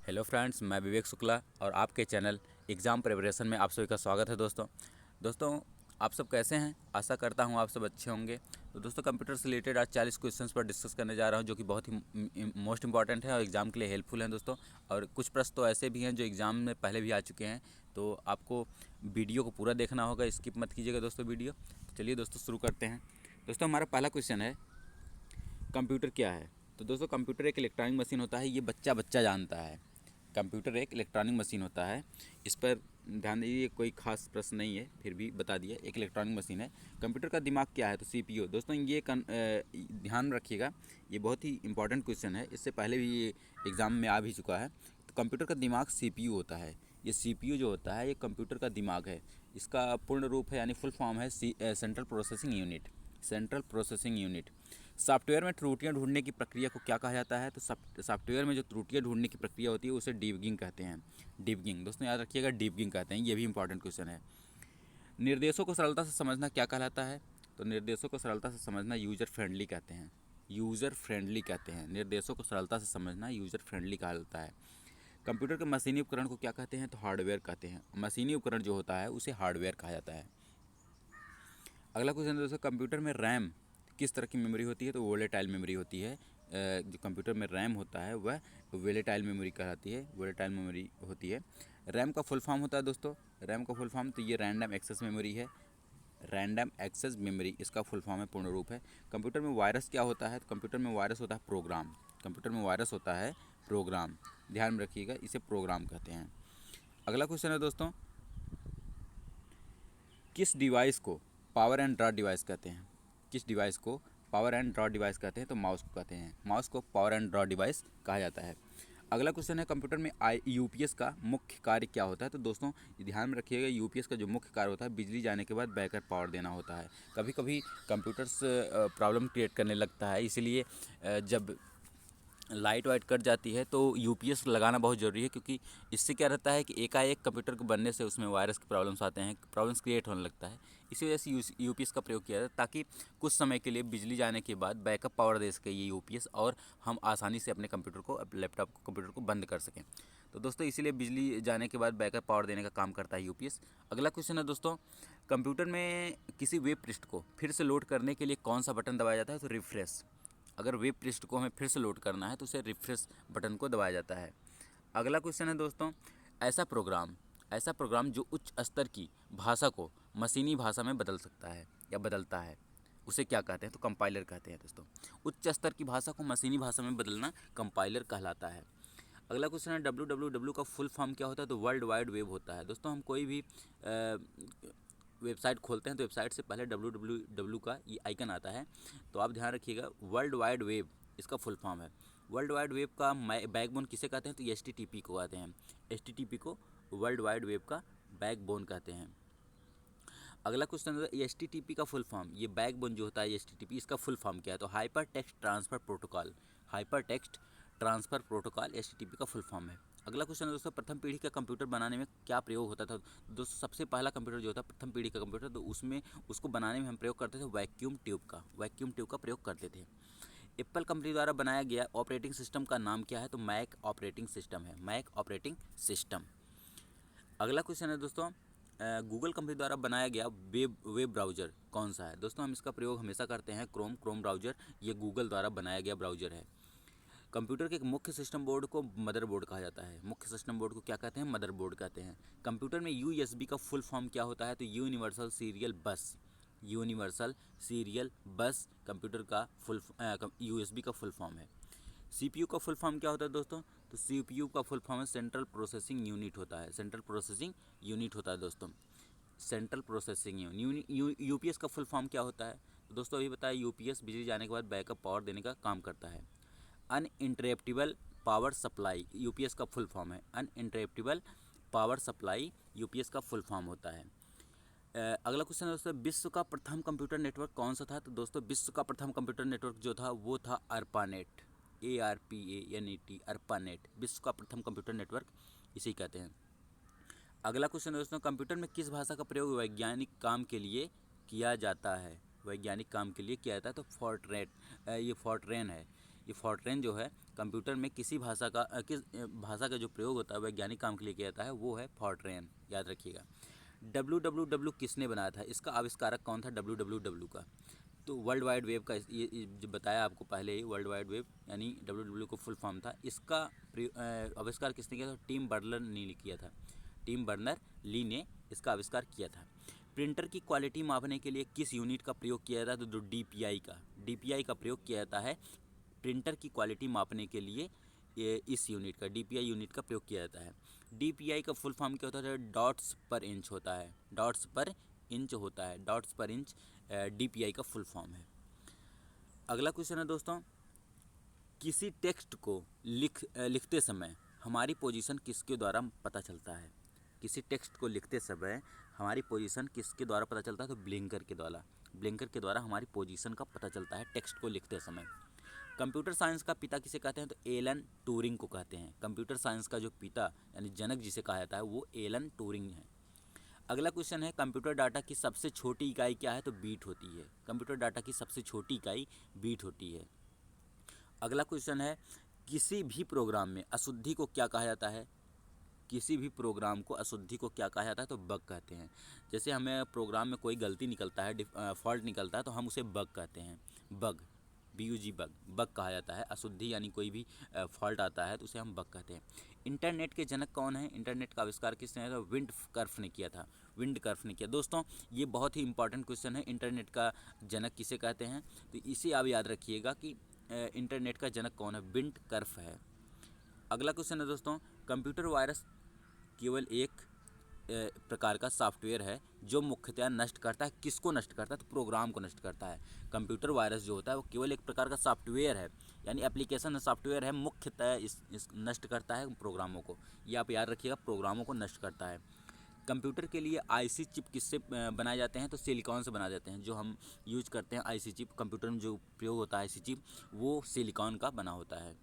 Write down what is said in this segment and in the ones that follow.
Hello friends, मैं विवेक शुक्ला और आपके चैनल एग्ज़ाम प्रिपरेशन में आप सभी का स्वागत है। दोस्तों आप सब कैसे हैं? आशा करता हूं आप सब अच्छे होंगे। तो दोस्तों कंप्यूटर से रिलेटेड आज 40 क्वेश्चंस पर डिस्कस करने जा रहा हूं, जो कि बहुत ही मोस्ट इंपॉर्टेंट है और एग्ज़ाम के लिए हेल्पफुल हैं दोस्तों। और कुछ प्रश्न तो ऐसे भी हैं जो एग्ज़ाम में पहले भी आ चुके हैं, तो आपको वीडियो को पूरा देखना होगा, स्किप मत कीजिएगा दोस्तों वीडियो। तो चलिए दोस्तों शुरू करते हैं। दोस्तों हमारा पहला क्वेश्चन है, कंप्यूटर क्या है? तो दोस्तों कंप्यूटर एक इलेक्ट्रॉनिक मशीन होता है, ये बच्चा बच्चा जानता है। कंप्यूटर एक इलेक्ट्रॉनिक मशीन होता है, इस पर ध्यान दीजिए, कोई खास प्रश्न नहीं है, फिर भी बता दिया, एक इलेक्ट्रॉनिक मशीन है। कंप्यूटर का दिमाग क्या है? तो सीपीयू। दोस्तों ये ध्यान रखिएगा, ये बहुत ही इंपॉर्टेंट क्वेश्चन है, इससे पहले भी ये एग्ज़ाम में आ भी चुका है। तो कंप्यूटर का दिमाग सीपीयू होता है। ये सीपीयू जो होता है ये कंप्यूटर का दिमाग है। इसका पूर्ण रूप है यानी फुल फॉर्म है central processing unit. Central processing unit. Software में त्रुटियां ढूंढने की प्रक्रिया को क्या कहा जाता है? तो सॉफ्टवेयर में जो त्रुटियां ढूंढने की प्रक्रिया होती है उसे डिबगिंग कहते हैं। डिबगिंग दोस्तों याद रखिएगा, डिबगिंग कहते हैं, ये भी इंपॉर्टेंट क्वेश्चन है। निर्देशों को सरलता से समझना क्या कहलाता है? तो निर्देशों को सरलता से समझना यूजर फ्रेंडली कहते हैं। यूज़र फ्रेंडली कहते हैं, निर्देशों को सरलता से समझना यूज़र फ्रेंडली कहा जाता है। कंप्यूटर के मशीनी उपकरण को क्या कहते हैं? तो हार्डवेयर कहते हैं। मशीनी उपकरण जो होता है उसे हार्डवेयर कहा जाता है। अगला क्वेश्चन दोस्तों, कंप्यूटर में रैम किस तरह की मेमोरी होती है? तो वोलेटाइल मेमोरी होती है। जो कंप्यूटर में रैम होता है वह वोलेटाइल मेमोरी कहलाती है, वोलेटाइल मेमोरी होती है। रैम का फुल फॉर्म होता है दोस्तों, रैम का फुल फॉर्म तो ये रैंडम एक्सेस मेमोरी है। रैंडम एक्सेस मेमोरी इसका फुल फॉर्म है, पूर्ण रूप है। कंप्यूटर में वायरस क्या होता है? तो कंप्यूटर में वायरस होता है प्रोग्राम। कंप्यूटर में वायरस होता है प्रोग्राम, ध्यान में रखिएगा, इसे प्रोग्राम कहते हैं। अगला क्वेश्चन है दोस्तों, किस डिवाइस को पावर एंड ड्रॉ डिवाइस कहते हैं? किस डिवाइस को पावर एंड ड्रॉ डिवाइस कहते हैं? तो माउस को कहते हैं। माउस को पावर एंड ड्रॉ डिवाइस कहा जाता है। अगला क्वेश्चन है, कंप्यूटर में यूपीएस का मुख्य कार्य क्या होता है? तो दोस्तों ध्यान में रखिएगा, यूपीएस का जो मुख्य कार्य होता है बिजली जाने के बाद बैकअप पावर देना होता है। कभी कभी कंप्यूटर्स प्रॉब्लम क्रिएट करने लगता है, इसीलिए जब लाइट वाइट कट जाती है तो यूपीएस लगाना बहुत ज़रूरी है, क्योंकि इससे क्या रहता है कि एकाएक कंप्यूटर के बनने से उसमें वायरस के प्रॉब्लम्स आते हैं, प्रॉब्लम्स क्रिएट होने लगता है। इसी वजह से यूपीएस का प्रयोग किया जाता है, ताकि कुछ समय के लिए बिजली जाने के बाद बैकअप पावर दे सके ये यूपीएस, और हम आसानी से अपने कंप्यूटर को, लैपटॉप को, कंप्यूटर को बंद कर सकें। तो दोस्तों इसीलिए बिजली जाने के बाद बैकअप पावर देने का काम करता है यूपीएस। अगला क्वेश्चन है दोस्तों, कंप्यूटर में किसी वेब पृष्ठ को फिर से लोड करने के लिए कौन सा बटन दबाया जाता है? तो रिफ्रेश। अगर वेब पृष्ठ को हमें फिर से लोड करना है तो उसे रिफ्रेश बटन को दबाया जाता है। अगला क्वेश्चन है दोस्तों, ऐसा प्रोग्राम जो उच्च स्तर की भाषा को मशीनी भाषा में बदल सकता है या बदलता है, उसे क्या कहते हैं? तो कंपाइलर कहते हैं दोस्तों। उच्च स्तर की भाषा को मशीनी भाषा में बदलना कंपाइलर कहलाता है। अगला क्वेश्चन है, डब्ल्यू का फुल फॉर्म क्या होता है? तो वर्ल्ड वाइड वेब होता है। दोस्तों हम कोई भी वेबसाइट खोलते हैं तो वेबसाइट से पहले डब्ल्यू का ये आइकन आता है, तो आप ध्यान रखिएगा, वर्ल्ड वाइड वेब इसका फुल फॉर्म है। वर्ल्ड वाइड वेब का बैकबोन किसे कहते हैं? तो एचटीटीपी को कहते हैं। एचटीटीपी को वर्ल्ड वाइड वेब का बैकबोन कहते हैं। अगला क्वेश्चन है, एचटीटीपी का फुल फॉर्म, ये बैकबोन जो होता है एचटीटीपी, इसका फुल फॉर्म क्या है? तो hyper text transfer protocol. Hyper text transfer protocol HTTP का फुल फॉर्म है। अगला क्वेश्चन है दोस्तों, प्रथम पीढ़ी का कंप्यूटर बनाने में क्या प्रयोग होता था? दोस्तों सबसे पहला कंप्यूटर जो होता है प्रथम पीढ़ी का कंप्यूटर, तो उसमें उसको बनाने में हम प्रयोग करते थे वैक्यूम ट्यूब का। वैक्यूम ट्यूब का प्रयोग करते थे। एप्पल कंपनी द्वारा बनाया गया ऑपरेटिंग सिस्टम का नाम क्या है? तो मैक ऑपरेटिंग सिस्टम है, मैक ऑपरेटिंग सिस्टम। अगला क्वेश्चन है दोस्तों, गूगल कंपनी द्वारा बनाया गया वेब ब्राउज़र कौन सा है? दोस्तों हम इसका प्रयोग हमेशा करते हैं, क्रोम ब्राउज़र, ये गूगल द्वारा बनाया गया ब्राउज़र है। कंप्यूटर के एक मुख्य सिस्टम बोर्ड को मदरबोर्ड कहा जाता है। मुख्य सिस्टम बोर्ड को क्या कहते हैं? मदरबोर्ड कहते हैं। कंप्यूटर में यूएसबी का फुल फॉर्म क्या होता है? तो यूनिवर्सल सीरियल बस। यूनिवर्सल सीरियल बस कंप्यूटर का यूएसबी का फुल फॉर्म है। सीपीयू का फुल फॉर्म क्या होता है दोस्तों? तो सीपीयू का फुल फॉर्म है सेंट्रल प्रोसेसिंग यूनिट होता है। सेंट्रल प्रोसेसिंग यूनिट होता है दोस्तों, सेंट्रल प्रोसेसिंग यूनिट। यूपीएस का फुल फॉर्म क्या होता है? तो दोस्तों अभी बताया, यूपीएस बिजली जाने के बाद बैकअप पावर देने का काम करता है। अनइंटरप्टेबल पावर सप्लाई यूपीएस का फुल फॉर्म है। अनइंटरप्टेबल पावर सप्लाई यूपीएस का फुल फॉर्म होता है। अगला क्वेश्चन है दोस्तों, विश्व का प्रथम कंप्यूटर नेटवर्क कौन सा था? तो दोस्तों विश्व का प्रथम कंप्यूटर नेटवर्क जो था वो था ARPANET। ARPANET, ARPANET विश्व का प्रथम कंप्यूटर नेटवर्क इसे कहते हैं। अगला क्वेश्चन है दोस्तों, कंप्यूटर में किस भाषा का प्रयोग वैज्ञानिक काम के लिए किया जाता है? वैज्ञानिक काम के लिए किया जाता है, तो फॉर्ट्रेन, ये फॉर्ट्रेन है। ये फॉर्ट्रेन जो है कंप्यूटर में किस भाषा का जो प्रयोग होता है वैज्ञानिक काम के लिए किया जाता है, वो है फॉर्ट्रेन, याद रखिएगा। www किसने बनाया था, इसका आविष्कारक कौन था www का? तो वर्ल्ड वाइड वेब का ये जो बताया आपको पहले ही, वर्ल्ड वाइड वेब यानी www को फुल फॉर्म था। इसका आविष्कार किसने किया था? टीम बर्नर ली ने किया था। टीम बर्नर ली ने इसका आविष्कार किया था। प्रिंटर की क्वालिटी मापने के लिए किस यूनिट का प्रयोग किया जाता है? तो DPI का प्रयोग किया जाता है प्रिंटर की क्वालिटी मापने के लिए। ये इस यूनिट का DPI यूनिट का प्रयोग किया जाता है। DPI का फुल फॉर्म क्या होता है? डॉट्स पर इंच होता है, डॉट्स पर इंच होता है, डॉट्स पर इंच DPI का फुल फॉर्म है। अगला क्वेश्चन है दोस्तों, किसी टेक्स्ट को लिखते समय हमारी पोजीशन किसके द्वारा पता चलता है? किसी टेक्स्ट को लिखते समय हमारी पोजीशन किसके द्वारा पता चलता है? तो ब्लिंकर के द्वारा हमारी पोजीशन का पता चलता है टेक्स्ट को लिखते समय। कंप्यूटर साइंस का पिता किसे कहते हैं? तो एलन ट्यूरिंग को कहते हैं। कंप्यूटर साइंस का जो पिता यानी जनक जिसे कहा जाता है वो एलन ट्यूरिंग है। अगला क्वेश्चन है, कंप्यूटर डाटा की सबसे छोटी इकाई क्या है? तो बीट होती है। कंप्यूटर डाटा की सबसे छोटी इकाई बीट होती है। अगला क्वेश्चन है, किसी भी प्रोग्राम में अशुद्धि को क्या कहा जाता है? किसी भी प्रोग्राम को अशुद्धि को क्या कहा जाता है? तो बग कहते हैं। जैसे हमें प्रोग्राम में कोई गलती निकलता है, फॉल्ट निकलता है, तो हम उसे बग कहते हैं। BUG बग कहा जाता है। अशुद्धि यानी कोई भी फॉल्ट आता है तो उसे हम बग कहते हैं। इंटरनेट के जनक कौन है? इंटरनेट का आविष्कार किसने किया था? विंडकर्फ ने किया था। विंडकर्फ ने किया। दोस्तों ये बहुत ही इंपॉर्टेंट क्वेश्चन है, इंटरनेट का जनक किसे कहते हैं? तो इसे आप याद रखिएगा कि इंटरनेट का जनक कौन है? विंडकर्फ है। अगला क्वेश्चन है दोस्तों, कंप्यूटर वायरस केवल एक प्रकार का सॉफ्टवेयर है जो मुख्यतः नष्ट करता है, किसको नष्ट करता है? तो प्रोग्राम को नष्ट करता है। कंप्यूटर वायरस जो होता है वो केवल एक प्रकार का सॉफ्टवेयर है, यानी एप्लीकेशन सॉफ्टवेयर है, मुख्यतः इस नष्ट करता है प्रोग्रामों को। ये आप याद रखिएगा, प्रोग्रामों को नष्ट करता है। कंप्यूटर के लिए IC चिप किससे बनाए जाते हैं? तो सिलिकॉन से बनाए जाते हैं। जो हम यूज करते हैं IC चिप, कंप्यूटर में जो प्रयोग होता है IC चिप, वो सिलिकॉन का बना होता है।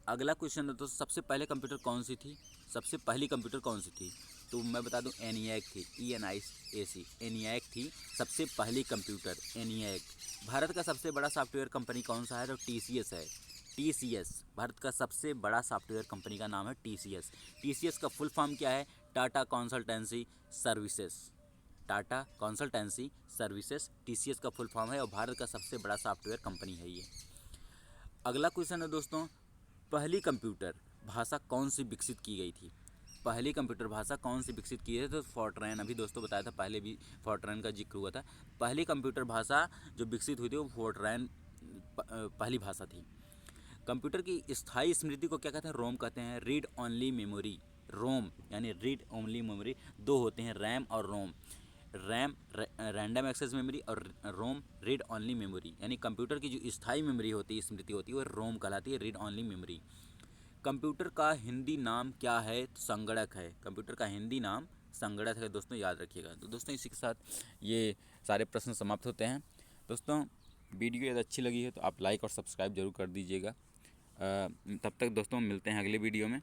अगला क्वेश्चन है तो सबसे पहले कंप्यूटर कौन सी थी? सबसे पहली कंप्यूटर कौन सी थी? तो मैं बता दूं ENIAC थी, ENIAC थी सबसे पहली कंप्यूटर, ENIAC। भारत का सबसे बड़ा सॉफ्टवेयर कंपनी कौन सा है? तो TCS है। TCS भारत का सबसे बड़ा सॉफ्टवेयर कंपनी का नाम है TCS। TCS का फुल फॉर्म क्या है? Tata consultancy services. Tata consultancy services TCS का फुल फॉर्म है और भारत का सबसे बड़ा सॉफ्टवेयर कंपनी है ये। अगला क्वेश्चन है दोस्तों, पहली कंप्यूटर भाषा कौन सी विकसित की गई थी? पहली कंप्यूटर भाषा कौन सी विकसित की है? तो फॉर्ट्रेन, अभी दोस्तों बताया था, पहले भी फॉर्ट्रेन का जिक्र हुआ था। पहली कंप्यूटर भाषा जो विकसित हुई थी वो फॉर्ट्रेन पहली भाषा थी। कंप्यूटर की स्थायी स्मृति को क्या कहते हैं? रोम कहते हैं। रीड ओनली मेमोरी, रोम यानी रीड ओनली मेमोरी, दो होते हैं, रैम और रोम। रैम रैंडम एक्सेस मेमोरी और रोम रीड ओनली मेमोरी, यानी कंप्यूटर की जो स्थायी मेमोरी होती है, स्मृति होती है, वो रोम कहलाती है, रीड ओनली मेमोरी। कंप्यूटर का हिंदी नाम क्या है? तो संगणक है। कंप्यूटर का हिंदी नाम संगणक है दोस्तों, याद रखिएगा। तो दोस्तों इसी के साथ ये सारे प्रश्न समाप्त होते हैं। दोस्तों वीडियो यदि अच्छी लगी है तो आप लाइक और सब्सक्राइब जरूर कर दीजिएगा। तब तक दोस्तों मिलते हैं अगले वीडियो में।